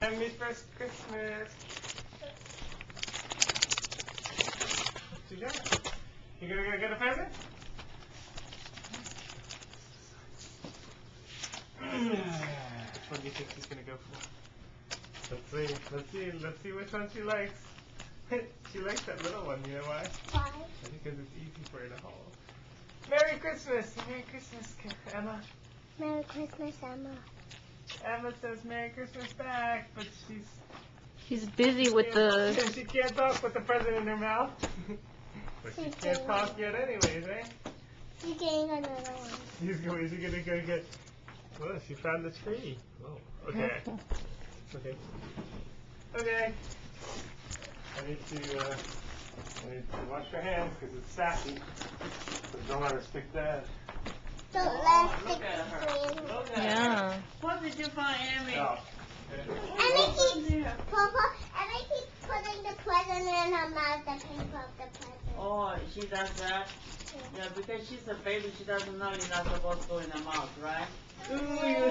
Emmy's first Christmas. What you got? You gonna go get a present? Which one do you think she's gonna go for? Let's see which one she likes. She likes that little one, you know why? Why? Because it's easy for her to hold. Merry Christmas! Merry Christmas, Emma. Merry Christmas, Emma. Emma says Merry Christmas back, but She's busy with the... she can't talk with the present in her mouth. But she can't talk yet anyways, eh? She's getting another one. Is she gonna go get... Oh, she found the tree. Oh, okay. Okay. Okay. I need to wash your hands because it's sassy. But don't let her stick that. Don't let her Look at her. Look at her. Yeah. What did you find, Emmy? No. Emmy keeps, Papa, Emmy keeps putting the present in her mouth, the paper of the present. Oh, she does that? Yeah, because she's a baby, she doesn't know you're not supposed to go in her mouth, right? Ooh,